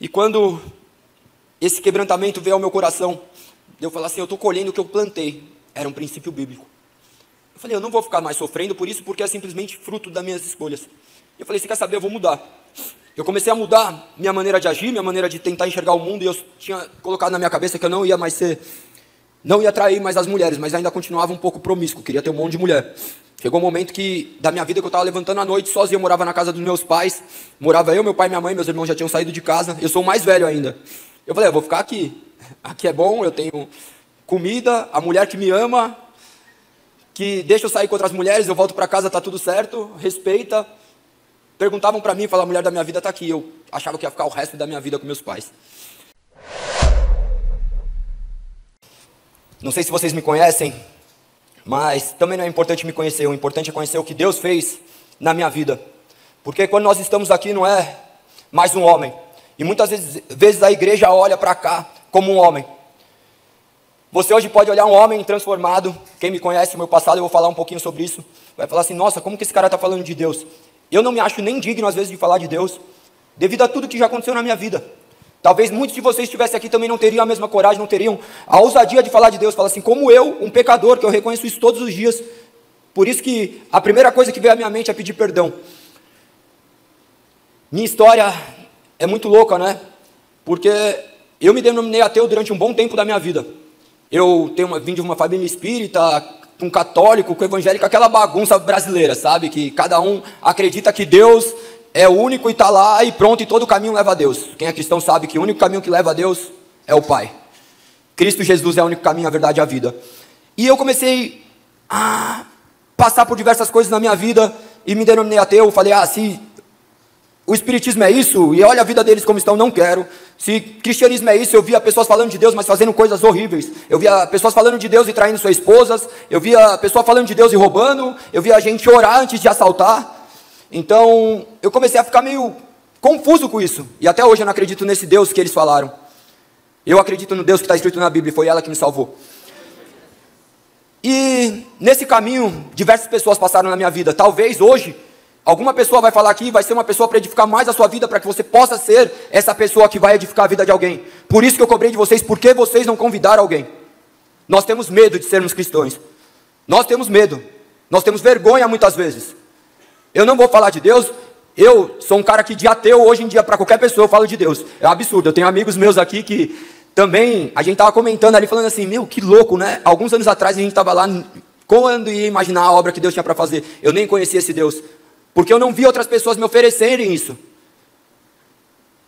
E quando esse quebrantamento veio ao meu coração, eu falei assim, eu estou colhendo o que eu plantei. Era um princípio bíblico. Eu falei, eu não vou ficar mais sofrendo por isso, porque é simplesmente fruto das minhas escolhas. Eu falei, você quer saber, eu vou mudar. Eu comecei a mudar minha maneira de agir, minha maneira de tentar enxergar o mundo, e eu tinha colocado na minha cabeça que eu não ia atrair mais as mulheres, mas ainda continuava um pouco promíscuo, queria ter um monte de mulher. Chegou um momento da minha vida que eu estava levantando à noite sozinho, eu morava na casa dos meus pais, morava eu, meu pai, minha mãe, meus irmãos já tinham saído de casa, eu sou o mais velho ainda. Eu falei, eu vou ficar aqui é bom, eu tenho comida, a mulher que me ama, que deixa eu sair com outras mulheres, eu volto para casa, está tudo certo, respeita. Perguntavam para mim, falavam, a mulher da minha vida está aqui, eu achava que ia ficar o resto da minha vida com meus pais. Não sei se vocês me conhecem, mas também não é importante me conhecer, o importante é conhecer o que Deus fez na minha vida. Porque quando nós estamos aqui não é mais um homem. E muitas vezes a igreja olha para cá como um homem. Você hoje pode olhar um homem transformado, quem me conhece, meu passado, eu vou falar um pouquinho sobre isso, vai falar assim, nossa, como que esse cara está falando de Deus? Eu não me acho nem digno às vezes de falar de Deus, devido a tudo que já aconteceu na minha vida. Talvez muitos de vocês estivessem aqui também não teriam a mesma coragem, não teriam a ousadia de falar de Deus. Fala assim, como eu, um pecador, que eu reconheço isso todos os dias. Por isso que a primeira coisa que veio à minha mente é pedir perdão. Minha história é muito louca, né? Porque eu me denominei ateu durante um bom tempo da minha vida. Eu vim de uma família espírita, com católico, com evangélico, aquela bagunça brasileira, sabe? Que cada um acredita que Deus é o único e está lá e pronto, e todo caminho leva a Deus. Quem é cristão sabe que o único caminho que leva a Deus é o Pai. Cristo Jesus é o único caminho, a verdade e a vida. E eu comecei a passar por diversas coisas na minha vida e me denominei ateu. Falei, se o espiritismo é isso, e olha a vida deles como estão, não quero. Se cristianismo é isso, eu via pessoas falando de Deus, mas fazendo coisas horríveis. Eu via pessoas falando de Deus e traindo suas esposas. Eu via pessoas falando de Deus e roubando. Eu via gente orar antes de assaltar. Então, eu comecei a ficar meio confuso com isso. E até hoje eu não acredito nesse Deus que eles falaram. Eu acredito no Deus que está escrito na Bíblia, e foi ela que me salvou. E nesse caminho, diversas pessoas passaram na minha vida. Talvez hoje, alguma pessoa vai falar aqui, vai ser uma pessoa para edificar mais a sua vida, para que você possa ser essa pessoa que vai edificar a vida de alguém. Por isso que eu cobrei de vocês, por que vocês não convidaram alguém? Nós temos medo de sermos cristãos. Nós temos medo. Nós temos vergonha muitas vezes. Eu não vou falar de Deus, eu sou um cara que de ateu hoje em dia, para qualquer pessoa eu falo de Deus. É um absurdo, eu tenho amigos meus aqui que também, a gente estava comentando ali, falando assim, que louco, né? Alguns anos atrás a gente estava lá, quando ia imaginar a obra que Deus tinha para fazer, eu nem conhecia esse Deus, porque eu não vi outras pessoas me oferecerem isso.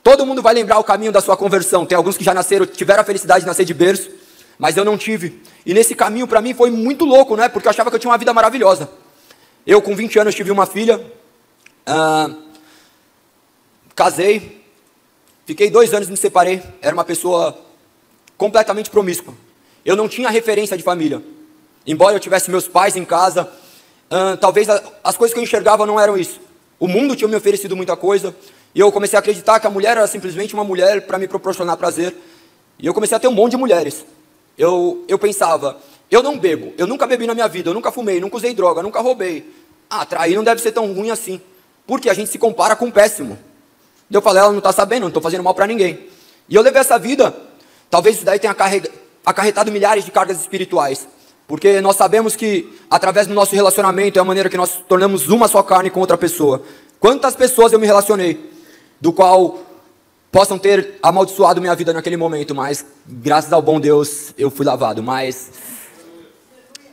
Todo mundo vai lembrar o caminho da sua conversão, tem alguns que já tiveram a felicidade de nascer de berço, mas eu não tive. E nesse caminho para mim foi muito louco, né? Porque eu achava que eu tinha uma vida maravilhosa. Eu, com 20 anos, tive uma filha, casei, fiquei 2 anos, me separei, era uma pessoa completamente promíscua. Eu não tinha referência de família. Embora eu tivesse meus pais em casa, talvez as coisas que eu enxergava não eram isso. O mundo tinha me oferecido muita coisa, e eu comecei a acreditar que a mulher era simplesmente uma mulher para me proporcionar prazer. E eu comecei a ter um monte de mulheres. Eu pensava, eu não bebo, eu nunca bebi na minha vida, eu nunca fumei, nunca usei droga, nunca roubei. Trair não deve ser tão ruim assim, porque a gente se compara com o péssimo. Eu falei, ela não está sabendo, não estou fazendo mal para ninguém. E eu levei essa vida, talvez isso daí tenha acarretado milhares de cargas espirituais, porque nós sabemos que através do nosso relacionamento é a maneira que nós tornamos uma só carne com outra pessoa. Quantas pessoas eu me relacionei, do qual possam ter amaldiçoado minha vida naquele momento, mas graças ao bom Deus eu fui lavado. Mas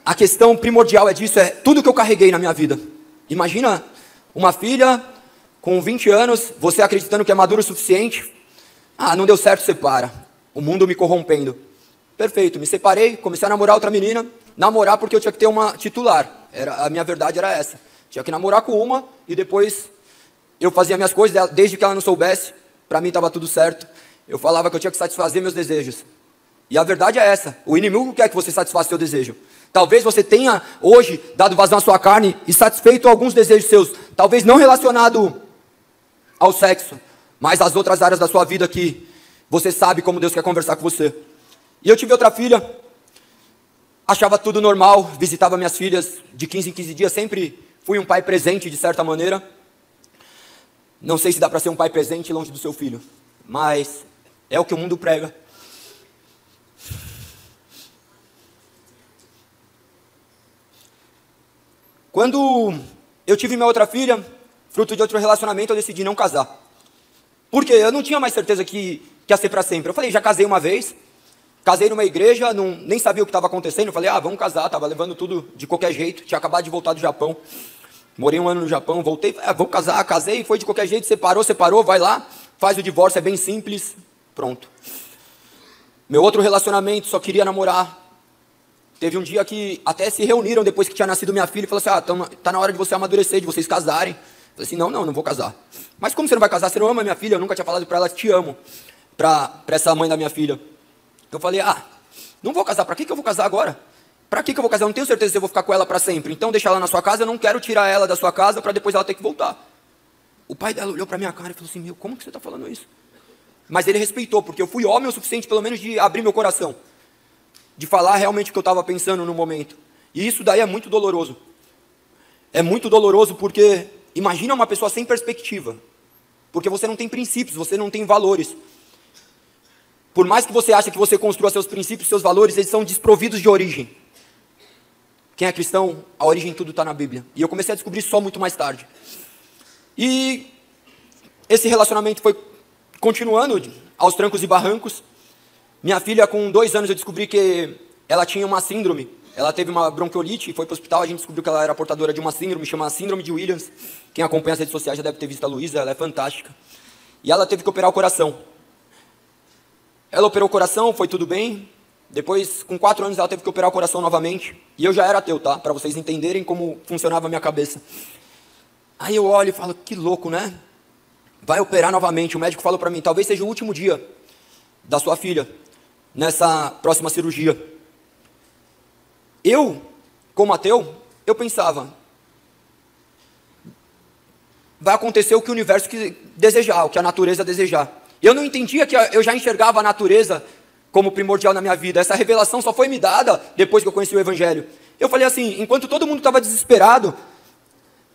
a questão primordial é tudo que eu carreguei na minha vida. Imagina uma filha com 20 anos, você acreditando que é maduro o suficiente. Não deu certo, separa. O mundo me corrompendo. Perfeito, me separei, comecei a namorar outra menina. Namorar porque eu tinha que ter uma titular. A minha verdade era essa. Tinha que namorar com uma e depois eu fazia minhas coisas, desde que ela não soubesse. Para mim estava tudo certo. Eu falava que eu tinha que satisfazer meus desejos. E a verdade é essa. O inimigo quer que você satisfaça seu desejo. Talvez você tenha hoje dado vazão à sua carne e satisfeito alguns desejos seus. Talvez não relacionado ao sexo, mas às outras áreas da sua vida que você sabe como Deus quer conversar com você. E eu tive outra filha, achava tudo normal, visitava minhas filhas de 15 em 15 dias, sempre fui um pai presente de certa maneira. Não sei se dá para ser um pai presente longe do seu filho. mas é o que o mundo prega. Quando eu tive minha outra filha, fruto de outro relacionamento, eu decidi não casar. Porque eu não tinha mais certeza que ia ser para sempre. Eu falei, já casei uma vez, casei numa igreja, nem sabia o que estava acontecendo. Eu falei, vamos casar, estava levando tudo de qualquer jeito. Tinha acabado de voltar do Japão. Morei 1 ano no Japão, voltei, vamos casar, casei, foi de qualquer jeito, separou, vai lá, faz o divórcio, é bem simples, pronto. Meu outro relacionamento, só queria namorar. Teve um dia que até se reuniram depois que tinha nascido minha filha e falaram assim, tá na hora de você amadurecer, de vocês casarem. Eu falei assim, não vou casar. Mas como você não vai casar? Você não ama minha filha? Eu nunca tinha falado para ela que te amo, para essa mãe da minha filha. Eu falei, não vou casar, para que eu vou casar agora? Para que eu vou casar? Eu não tenho certeza se eu vou ficar com ela para sempre. Então deixa ela na sua casa, eu não quero tirar ela da sua casa para depois ela ter que voltar. O pai dela olhou para minha cara e falou assim, como que você está falando isso? Mas ele respeitou, porque eu fui homem o suficiente pelo menos de abrir meu coração. De falar realmente o que eu estava pensando no momento. E isso daí é muito doloroso. É muito doloroso porque imagina uma pessoa sem perspectiva. Porque você não tem princípios, você não tem valores. Por mais que você ache que você construa seus princípios, seus valores, eles são desprovidos de origem. Quem é cristão, a origem de tudo está na Bíblia. E eu comecei a descobrir só muito mais tarde. E esse relacionamento foi continuando aos trancos e barrancos. Minha filha, com 2 anos, eu descobri que ela tinha uma síndrome. Ela teve uma bronquiolite e foi para o hospital. A gente descobriu que ela era portadora de uma síndrome, chama Síndrome de Williams. Quem acompanha as redes sociais já deve ter visto a Luísa, ela é fantástica. E ela teve que operar o coração. Ela operou o coração, foi tudo bem. Depois, com 4 anos, ela teve que operar o coração novamente. E eu já era ateu, tá? Para vocês entenderem como funcionava a minha cabeça. Aí eu olho e falo, que louco, né? Vai operar novamente. O médico falou para mim, talvez seja o último dia da sua filha nessa próxima cirurgia. Eu, como ateu, eu pensava, vai acontecer o que o universo desejar, o que a natureza desejar. Eu não entendia que eu já enxergava a natureza como primordial na minha vida. Essa revelação só foi me dada depois que eu conheci o Evangelho. Eu falei assim, enquanto todo mundo estava desesperado,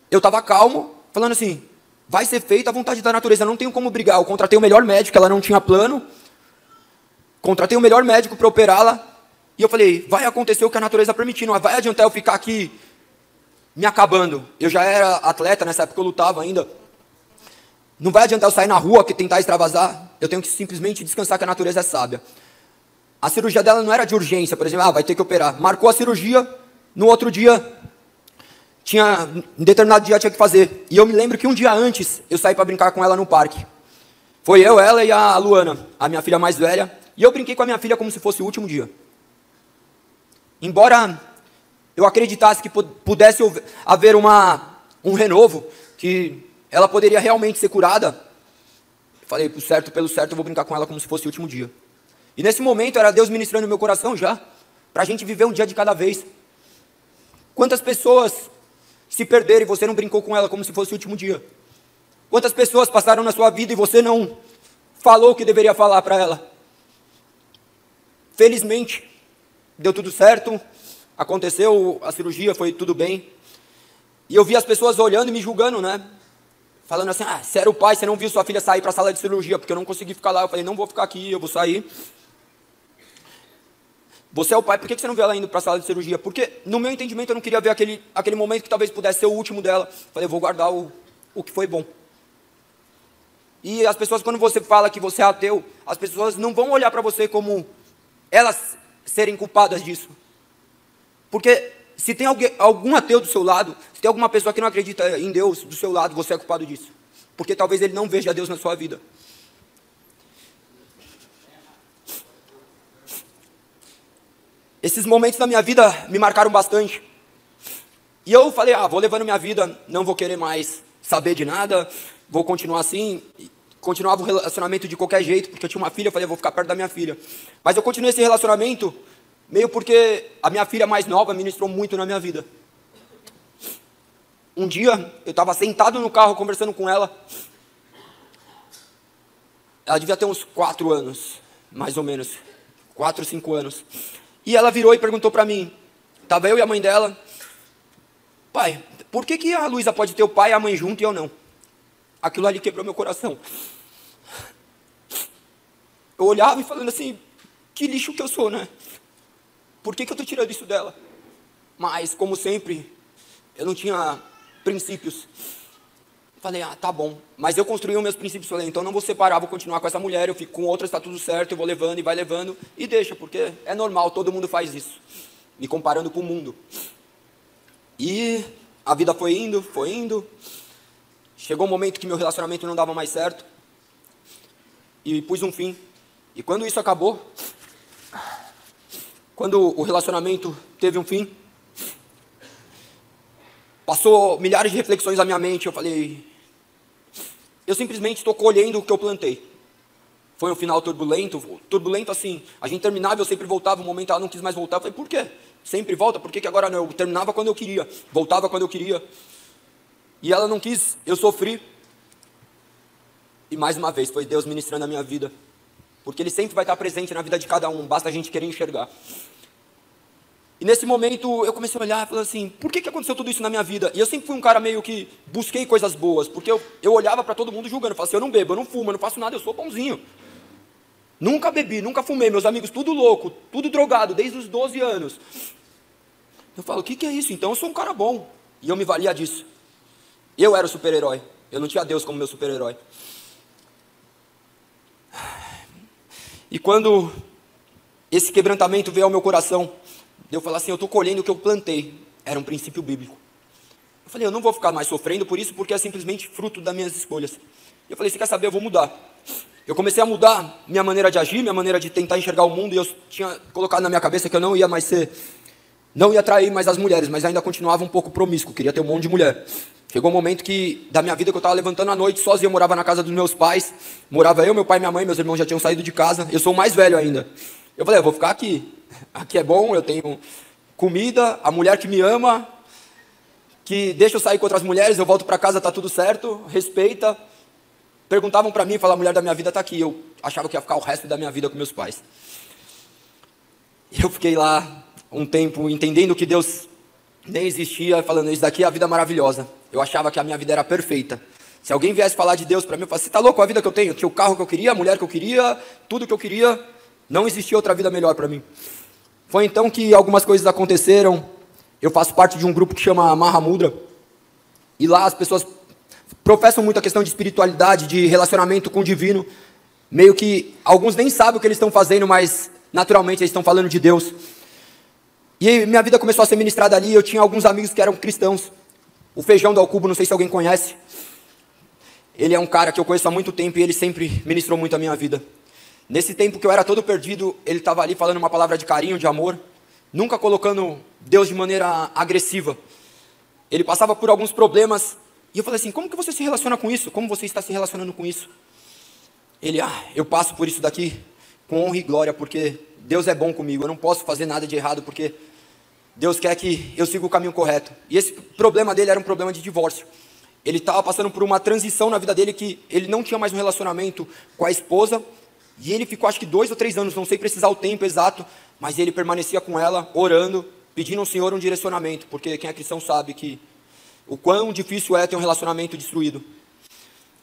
eu estava calmo, falando assim, vai ser feita a vontade da natureza, não tenho como brigar. Eu contratei o melhor médico, ela não tinha plano, contratei o melhor médico para operá-la, e eu falei, vai acontecer o que a natureza permitir, não vai adiantar eu ficar aqui me acabando. Eu já era atleta, nessa época eu lutava ainda. Não vai adiantar eu sair na rua, que tentar extravasar, eu tenho que simplesmente descansar que a natureza é sábia. A cirurgia dela não era de urgência, por exemplo, vai ter que operar. Marcou a cirurgia, no outro dia, em determinado dia tinha que fazer. E eu me lembro que um dia antes, eu saí para brincar com ela no parque. Foi eu, ela e a Luana, a minha filha mais velha. E eu brinquei com a minha filha como se fosse o último dia. Embora eu acreditasse que pudesse haver um renovo, que ela poderia realmente ser curada, falei, pelo certo, eu vou brincar com ela como se fosse o último dia. E nesse momento era Deus ministrando no meu coração já, para a gente viver um dia de cada vez. Quantas pessoas se perderam e você não brincou com ela como se fosse o último dia? Quantas pessoas passaram na sua vida e você não falou o que deveria falar para ela? Felizmente, deu tudo certo, aconteceu a cirurgia, foi tudo bem. E eu vi as pessoas olhando e me julgando, né? Falando assim, você era o pai, você não viu sua filha sair para a sala de cirurgia, porque eu não consegui ficar lá. Eu falei, não vou ficar aqui, eu vou sair. Você é o pai, por que você não viu ela indo para a sala de cirurgia? Porque, no meu entendimento, eu não queria ver aquele momento que talvez pudesse ser o último dela. Eu falei, eu vou guardar o que foi bom. E as pessoas, quando você fala que você é ateu, as pessoas não vão olhar para você como elas serem culpadas disso. Porque se tem algum ateu do seu lado, se tem alguma pessoa que não acredita em Deus do seu lado, você é culpado disso. Porque talvez ele não veja Deus na sua vida. Esses momentos da minha vida me marcaram bastante. E eu falei, vou levando minha vida, não vou querer mais saber de nada, vou continuar assim. Continuava o relacionamento de qualquer jeito, porque eu tinha uma filha, eu falei, vou ficar perto da minha filha. Mas eu continuei esse relacionamento meio porque a minha filha mais nova ministrou muito na minha vida. Um dia, eu estava sentado no carro conversando com ela. Ela devia ter uns 4 anos, mais ou menos. 4, 5 anos. E ela virou e perguntou para mim, estava eu e a mãe dela, pai, por que a Luísa pode ter o pai e a mãe junto e eu não? Aquilo ali quebrou meu coração. eu olhava e falando assim, que lixo que eu sou, né? Por que eu estou tirando isso dela? Mas, como sempre, eu não tinha princípios. Falei, tá bom. Mas eu construí os meus princípios. Falei, então não vou separar, vou continuar com essa mulher, eu fico com outra, está tudo certo, eu vou levando e vai levando. E deixa, porque é normal, todo mundo faz isso. Me comparando com o mundo. E a vida foi indo, foi indo. Chegou um momento que meu relacionamento não dava mais certo. E pus um fim. E quando isso acabou, quando o relacionamento teve um fim, passou milhares de reflexões na minha mente. Eu falei, eu simplesmente estou colhendo o que eu plantei. Foi um final turbulento assim. A gente terminava, eu sempre voltava, um momento ela não quis mais voltar. Eu falei, por quê? Sempre volta, por que agora não? Eu terminava quando eu queria, voltava quando eu queria. E ela não quis, eu sofri. E mais uma vez, foi Deus ministrando a minha vida. Porque Ele sempre vai estar presente na vida de cada um, basta a gente querer enxergar. E nesse momento eu comecei a olhar e falei assim, por que aconteceu tudo isso na minha vida? E eu sempre fui um cara meio que busquei coisas boas, porque eu olhava para todo mundo julgando, eu falava assim, eu não bebo, eu não fumo, eu não faço nada, eu sou bonzinho. Nunca bebi, nunca fumei, meus amigos tudo louco, tudo drogado, desde os 12 anos. Eu falo, o que é isso? Então eu sou um cara bom. E eu me valia disso. Eu era o super-herói, eu não tinha Deus como meu super-herói. E quando esse quebrantamento veio ao meu coração, eu falei assim, eu estou colhendo o que eu plantei. Era um princípio bíblico. Eu falei, eu não vou ficar mais sofrendo por isso, porque é simplesmente fruto das minhas escolhas. Eu falei, você quer saber, eu vou mudar. Eu comecei a mudar minha maneira de agir, minha maneira de tentar enxergar o mundo, e eu tinha colocado na minha cabeça que eu não ia atrair mais as mulheres, mas ainda continuava um pouco promíscuo, queria ter um monte de mulher. Chegou um momento da minha vida que eu estava levantando à noite sozinho, eu morava na casa dos meus pais, morava eu, meu pai, minha mãe, meus irmãos já tinham saído de casa, eu sou o mais velho ainda. Eu falei, eu vou ficar aqui é bom, eu tenho comida, a mulher que me ama, que deixa eu sair com outras mulheres, eu volto para casa, tá tudo certo, respeita. Perguntavam para mim, falavam, a mulher da minha vida está aqui, eu achava que ia ficar o resto da minha vida com meus pais. Eu fiquei lá um tempo entendendo que Deus nem existia, falando, isso daqui é a vida maravilhosa. Eu achava que a minha vida era perfeita. Se alguém viesse falar de Deus para mim, eu falava, você está louco com a vida que eu tenho? Tinha o carro que eu queria, a mulher que eu queria, tudo que eu queria, não existia outra vida melhor para mim. Foi então que algumas coisas aconteceram. Eu faço parte de um grupo que chama Mahamudra, e lá as pessoas professam muito a questão de espiritualidade, de relacionamento com o divino, meio que alguns nem sabem o que eles estão fazendo, mas naturalmente eles estão falando de Deus. E minha vida começou a ser ministrada ali. Eu tinha alguns amigos que eram cristãos. O Feijão do Alcubo, não sei se alguém conhece. Ele é um cara que eu conheço há muito tempo e ele sempre ministrou muito a minha vida. Nesse tempo que eu era todo perdido, ele estava ali falando uma palavra de carinho, de amor, nunca colocando Deus de maneira agressiva. Ele passava por alguns problemas e eu falei assim, como que você se relaciona com isso? Como você está se relacionando com isso? Ele, eu passo por isso daqui com honra e glória, porque Deus é bom comigo, eu não posso fazer nada de errado, porque Deus quer que eu siga o caminho correto. E esse problema dele era um problema de divórcio. Ele estava passando por uma transição na vida dele, que ele não tinha mais um relacionamento com a esposa, e ele ficou acho que 2 ou 3 anos, não sei precisar o tempo exato, mas ele permanecia com ela, orando, pedindo ao Senhor um direcionamento, porque quem é cristão sabe que o quão difícil é ter um relacionamento destruído.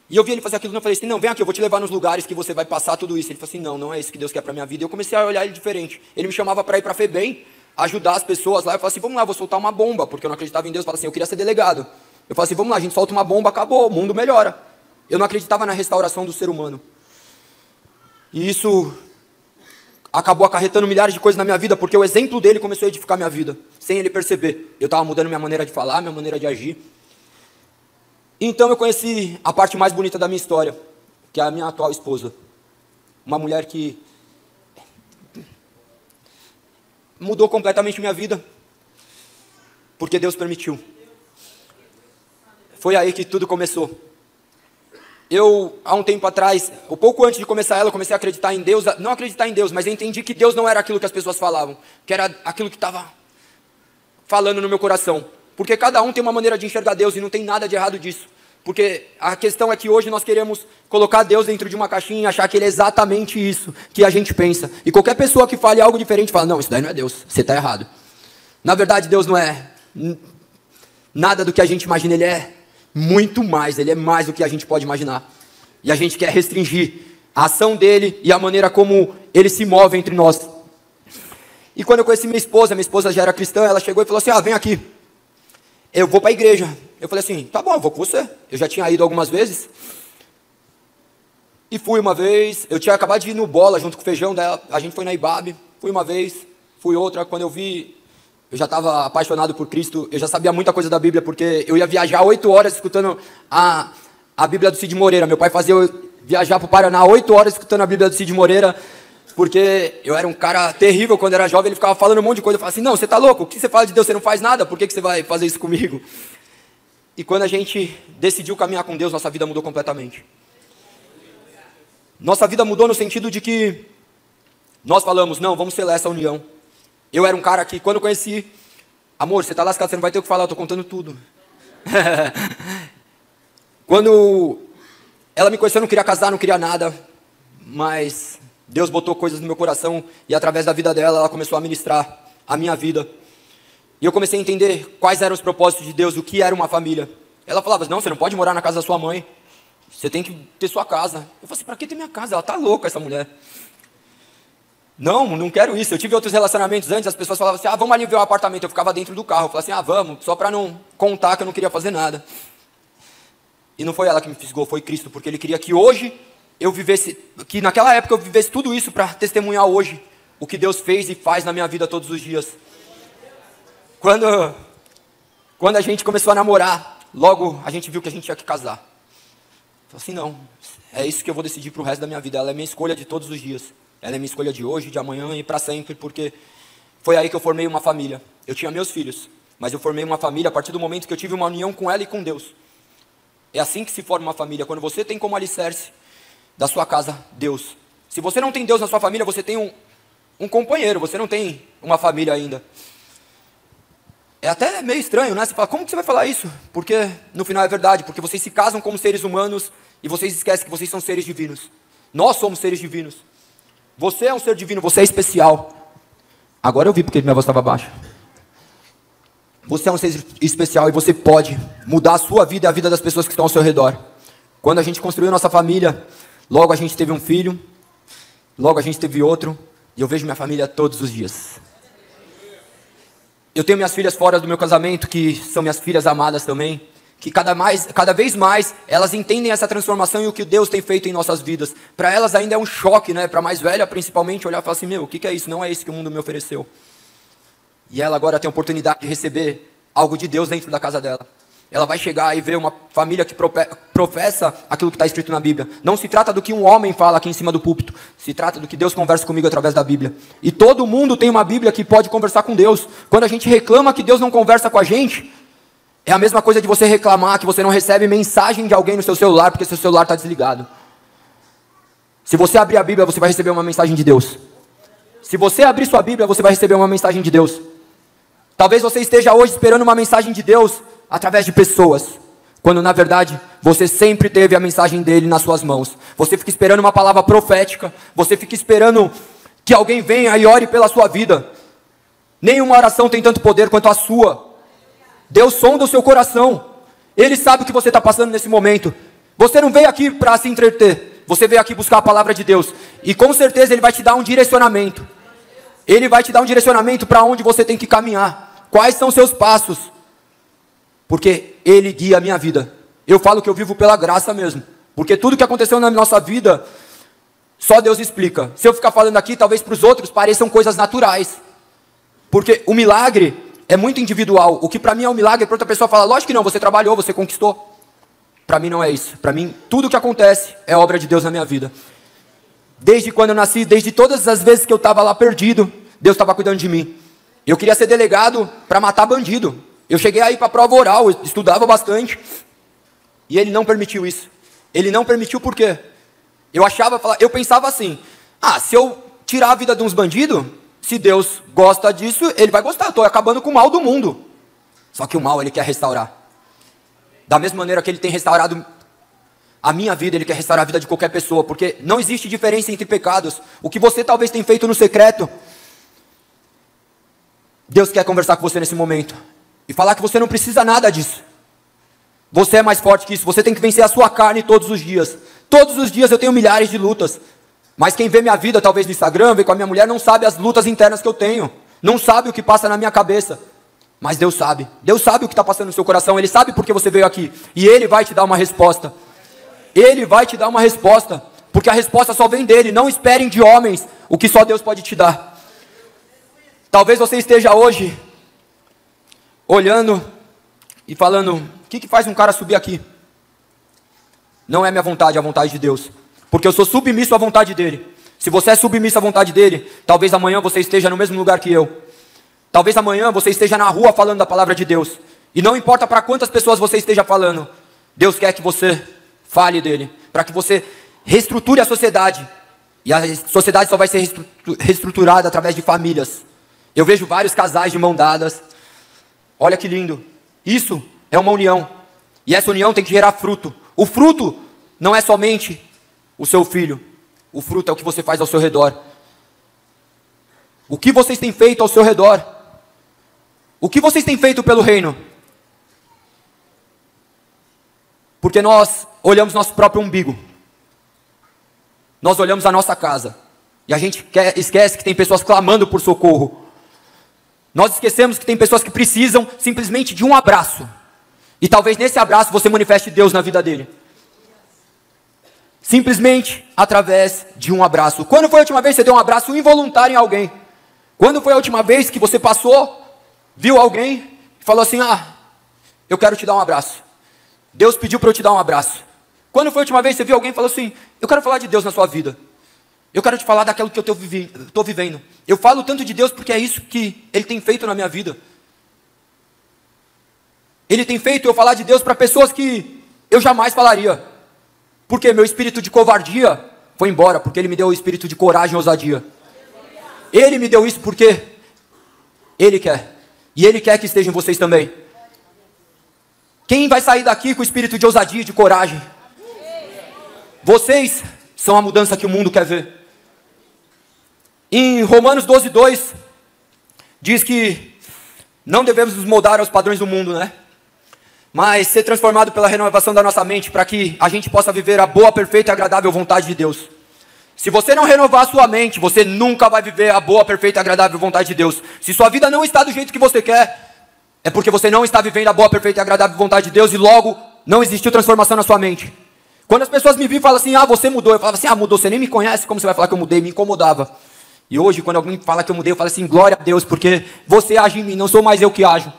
E eu vi ele fazer aquilo, e eu falei assim, não, vem aqui, eu vou te levar nos lugares que você vai passar tudo isso. Ele falou assim, não é isso que Deus quer para minha vida. E eu comecei a olhar ele diferente. Ele me chamava para ir para a FEBEM, ajudar as pessoas lá. Eu falei assim, vamos lá, vou soltar uma bomba, porque eu não acreditava em Deus. Eu falei assim, eu queria ser delegado. Eu falei assim, vamos lá, a gente solta uma bomba, acabou, o mundo melhora. Eu não acreditava na restauração do ser humano. E isso acabou acarretando milhares de coisas na minha vida, porque o exemplo dele começou a edificar minha vida, sem ele perceber. Eu estava mudando minha maneira de falar, minha maneira de agir. Então eu conheci a parte mais bonita da minha história, que é a minha atual esposa. Uma mulher que mudou completamente minha vida, porque Deus permitiu. Foi aí que tudo começou. Eu, há um tempo atrás, um pouco antes de começar ela, eu comecei a acreditar em Deus, não acreditar em Deus, mas eu entendi que Deus não era aquilo que as pessoas falavam, que era aquilo que estava falando no meu coração. Porque cada um tem uma maneira de enxergar Deus e não tem nada de errado disso. Porque a questão é que hoje nós queremos colocar Deus dentro de uma caixinha e achar que Ele é exatamente isso que a gente pensa. E qualquer pessoa que fale algo diferente fala, não, isso daí não é Deus, você está errado. Na verdade, Deus não é nada do que a gente imagina, Ele é muito mais, Ele é mais do que a gente pode imaginar. E a gente quer restringir a ação dele e a maneira como ele se move entre nós. E quando eu conheci minha esposa já era cristã, ela chegou e falou assim, vem aqui, eu vou para a igreja. Eu falei assim, tá bom, eu vou com você. Eu já tinha ido algumas vezes. E fui uma vez, eu tinha acabado de ir no Bola junto com o Feijão dela, a gente foi na Ibabe, fui uma vez, fui outra, quando eu vi, eu já estava apaixonado por Cristo, eu já sabia muita coisa da Bíblia, porque eu ia viajar 8 horas escutando a Bíblia do Cid Moreira. Meu pai fazia eu viajar para o Paraná 8 horas escutando a Bíblia do Cid Moreira, porque eu era um cara terrível quando era jovem, ele ficava falando um monte de coisa, eu falava assim, não, você está louco, o que você fala de Deus, você não faz nada, por que você vai fazer isso comigo? E quando a gente decidiu caminhar com Deus, nossa vida mudou completamente. Nossa vida mudou no sentido de que nós falamos, não, vamos selar essa união. Eu era um cara que, quando eu conheci, amor, você está lascado, você não vai ter o que falar, eu estou contando tudo. Quando ela me conheceu, eu não queria casar, não queria nada, mas Deus botou coisas no meu coração e através da vida dela, ela começou a ministrar a minha vida. E eu comecei a entender quais eram os propósitos de Deus, o que era uma família. Ela falava, não, você não pode morar na casa da sua mãe. Você tem que ter sua casa. Eu falei assim, para que ter minha casa? Ela tá louca, essa mulher. Não quero isso. Eu tive outros relacionamentos antes, as pessoas falavam assim, vamos ali ver o apartamento. Eu ficava dentro do carro. Eu falava assim, vamos, só para não contar que eu não queria fazer nada. E não foi ela que me fisgou, foi Cristo, porque Ele queria que hoje eu vivesse, que naquela época eu vivesse tudo isso para testemunhar hoje o que Deus fez e faz na minha vida todos os dias. Quando a gente começou a namorar, logo a gente viu que a gente tinha que casar. Falei assim, não, é isso que eu vou decidir para o resto da minha vida. Ela é minha escolha de todos os dias. Ela é minha escolha de hoje, de amanhã e para sempre, porque foi aí que eu formei uma família. Eu tinha meus filhos, mas eu formei uma família a partir do momento que eu tive uma união com ela e com Deus. É assim que se forma uma família, quando você tem como alicerce da sua casa Deus. Se você não tem Deus na sua família, você tem um companheiro, você não tem uma família ainda. É até meio estranho, né? Você fala, como que você vai falar isso? Porque no final é verdade, porque vocês se casam como seres humanos e vocês esquecem que vocês são seres divinos. Nós somos seres divinos. Você é um ser divino, você é especial. Agora eu vi porque minha voz estava baixa. Você é um ser especial e você pode mudar a sua vida e a vida das pessoas que estão ao seu redor. Quando a gente construiu nossa família, logo a gente teve um filho, logo a gente teve outro, e eu vejo minha família todos os dias. Eu tenho minhas filhas fora do meu casamento, que são minhas filhas amadas também, que cada vez mais elas entendem essa transformação e o que Deus tem feito em nossas vidas. Para elas ainda é um choque, né? Para a mais velha principalmente, olhar e falar assim, o que é isso? Não é isso que o mundo me ofereceu. E ela agora tem a oportunidade de receber algo de Deus dentro da casa dela. Ela vai chegar e ver uma família que professa aquilo que está escrito na Bíblia. Não se trata do que um homem fala aqui em cima do púlpito. Se trata do que Deus conversa comigo através da Bíblia. E todo mundo tem uma Bíblia que pode conversar com Deus. Quando a gente reclama que Deus não conversa com a gente, é a mesma coisa de você reclamar que você não recebe mensagem de alguém no seu celular porque seu celular está desligado. Se você abrir a Bíblia, você vai receber uma mensagem de Deus. Se você abrir sua Bíblia, você vai receber uma mensagem de Deus. Talvez você esteja hoje esperando uma mensagem de Deus através de pessoas, quando na verdade você sempre teve a mensagem dele nas suas mãos. Você fica esperando uma palavra profética, você fica esperando que alguém venha e ore pela sua vida. Nenhuma oração tem tanto poder quanto a sua. Deus sonda o seu coração, Ele sabe o que você está passando nesse momento. Você não veio aqui para se entreter, você veio aqui buscar a palavra de Deus, e com certeza Ele vai te dar um direcionamento. Ele vai te dar um direcionamento para onde você tem que caminhar, quais são os seus passos, porque Ele guia a minha vida. Eu falo que eu vivo pela graça mesmo, porque tudo que aconteceu na nossa vida, só Deus explica. Se eu ficar falando aqui, talvez para os outros pareçam coisas naturais, porque o milagre é muito individual. O que para mim é um milagre, para outra pessoa fala, lógico que não, você trabalhou, você conquistou. Para mim não é isso. Para mim, tudo que acontece é obra de Deus na minha vida. Desde quando eu nasci, desde todas as vezes que eu estava lá perdido, Deus estava cuidando de mim. Eu queria ser delegado para matar bandido. Eu cheguei aí para a prova oral, eu estudava bastante, e Ele não permitiu isso. Ele não permitiu por quê? Eu pensava assim, se eu tirar a vida de uns bandidos, se Deus gosta disso, Ele vai gostar, eu estou acabando com o mal do mundo. Só que o mal Ele quer restaurar. Da mesma maneira que Ele tem restaurado a minha vida, Ele quer restaurar a vida de qualquer pessoa, porque não existe diferença entre pecados. O que você talvez tenha feito no secreto, Deus quer conversar com você nesse momento e falar que você não precisa nada disso. Você é mais forte que isso. Você tem que vencer a sua carne todos os dias. Todos os dias eu tenho milhares de lutas. Mas quem vê minha vida, talvez no Instagram, vê com a minha mulher, não sabe as lutas internas que eu tenho. Não sabe o que passa na minha cabeça. Mas Deus sabe. Deus sabe o que está passando no seu coração. Ele sabe porque você veio aqui. E Ele vai te dar uma resposta. Ele vai te dar uma resposta. Porque a resposta só vem dEle. Não esperem de homens o que só Deus pode te dar. Talvez você esteja hoje olhando e falando: o que faz um cara subir aqui? Não é minha vontade, é a vontade de Deus. Porque eu sou submisso à vontade dEle. Se você é submisso à vontade dEle, talvez amanhã você esteja no mesmo lugar que eu. Talvez amanhã você esteja na rua falando da palavra de Deus. E não importa para quantas pessoas você esteja falando, Deus quer que você fale dEle. Para que você reestruture a sociedade. E a sociedade só vai ser reestruturada através de famílias. Eu vejo vários casais de mão dadas. Olha que lindo. Isso é uma união. E essa união tem que gerar fruto. O fruto não é somente o seu filho. O fruto é o que você faz ao seu redor. O que vocês têm feito ao seu redor? O que vocês têm feito pelo reino? Porque nós olhamos nosso próprio umbigo. Nós olhamos a nossa casa. E a gente esquece que tem pessoas clamando por socorro. Nós esquecemos que tem pessoas que precisam simplesmente de um abraço. E talvez nesse abraço você manifeste Deus na vida dele. Simplesmente através de um abraço. Quando foi a última vez que você deu um abraço involuntário em alguém? Quando foi a última vez que você passou, viu alguém e falou assim: eu quero te dar um abraço. Deus pediu para eu te dar um abraço. Quando foi a última vez que você viu alguém e falou assim: eu quero falar de Deus na sua vida. Eu quero te falar daquilo que eu estou vivendo. Eu falo tanto de Deus porque é isso que Ele tem feito na minha vida. Ele tem feito eu falar de Deus para pessoas que eu jamais falaria. Porque meu espírito de covardia foi embora, porque Ele me deu o espírito de coragem e ousadia. Ele me deu isso porque Ele quer. E Ele quer que esteja em vocês também. Quem vai sair daqui com o espírito de ousadia e de coragem? Vocês são a mudança que o mundo quer ver. Em Romanos 12:2 diz que não devemos nos moldar aos padrões do mundo, né? Mas ser transformado pela renovação da nossa mente, para que a gente possa viver a boa, perfeita e agradável vontade de Deus. Se você não renovar a sua mente, você nunca vai viver a boa, perfeita e agradável vontade de Deus. Se sua vida não está do jeito que você quer, é porque você não está vivendo a boa, perfeita e agradável vontade de Deus, e logo não existiu transformação na sua mente. Quando as pessoas me viam e falam assim: você mudou, eu falava assim: mudou, você nem me conhece, como você vai falar que eu mudei? Me incomodava. E hoje, quando alguém fala que eu mudei, eu falo assim: glória a Deus, porque você age em mim, não sou mais eu que ajo.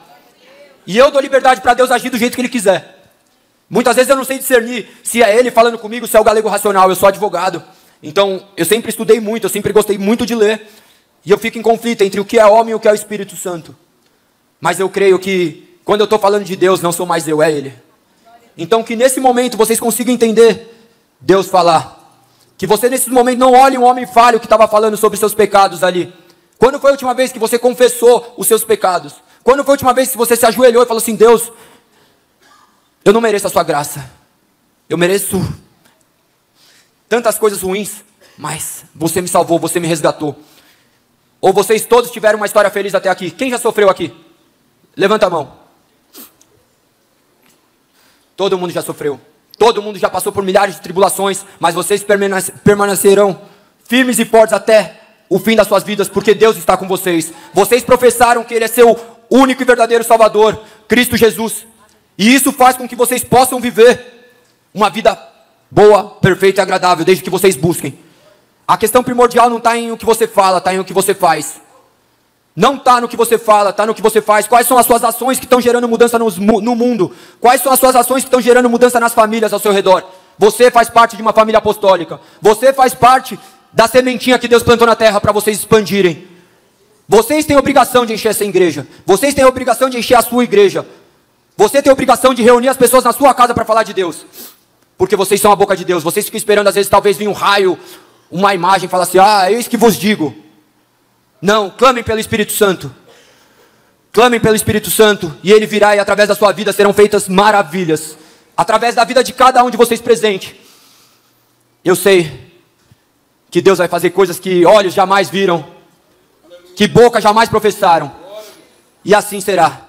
E eu dou liberdade para Deus agir do jeito que Ele quiser. Muitas vezes eu não sei discernir se é Ele falando comigo, se é o galego racional. Eu sou advogado. Então, eu sempre estudei muito, eu sempre gostei muito de ler. E eu fico em conflito entre o que é homem e o que é o Espírito Santo. Mas eu creio que, quando eu estou falando de Deus, não sou mais eu, é Ele. Então, que nesse momento vocês consigam entender Deus falar. Que você nesse momento não olhe um homem falho que estava falando sobre seus pecados ali. Quando foi a última vez que você confessou os seus pecados? Quando foi a última vez que você se ajoelhou e falou assim: Deus, eu não mereço a sua graça. Eu mereço tantas coisas ruins, mas você me salvou, você me resgatou. Ou vocês todos tiveram uma história feliz até aqui? Quem já sofreu aqui? Levanta a mão. Todo mundo já sofreu. Todo mundo já passou por milhares de tribulações, mas vocês permanecerão firmes e fortes até o fim das suas vidas, porque Deus está com vocês. Vocês professaram que Ele é seu único e verdadeiro Salvador, Cristo Jesus. E isso faz com que vocês possam viver uma vida boa, perfeita e agradável, desde que vocês busquem. A questão primordial não está em o que você fala, está em o que você faz. Não está no que você fala, está no que você faz. Quais são as suas ações que estão gerando mudança no mundo? Quais são as suas ações que estão gerando mudança nas famílias ao seu redor? Você faz parte de uma família apostólica. Você faz parte da sementinha que Deus plantou na terra para vocês expandirem. Vocês têm a obrigação de encher essa igreja. Vocês têm a obrigação de encher a sua igreja. Você tem a obrigação de reunir as pessoas na sua casa para falar de Deus. Porque vocês são a boca de Deus. Vocês ficam esperando, às vezes, talvez vir um raio, uma imagem, falar assim: eis que vos digo. Não, clamem pelo Espírito Santo. Clamem pelo Espírito Santo. E Ele virá, e através da sua vida serão feitas maravilhas. Através da vida de cada um de vocês presente. Eu sei que Deus vai fazer coisas que olhos jamais viram, que boca jamais professaram. E assim será.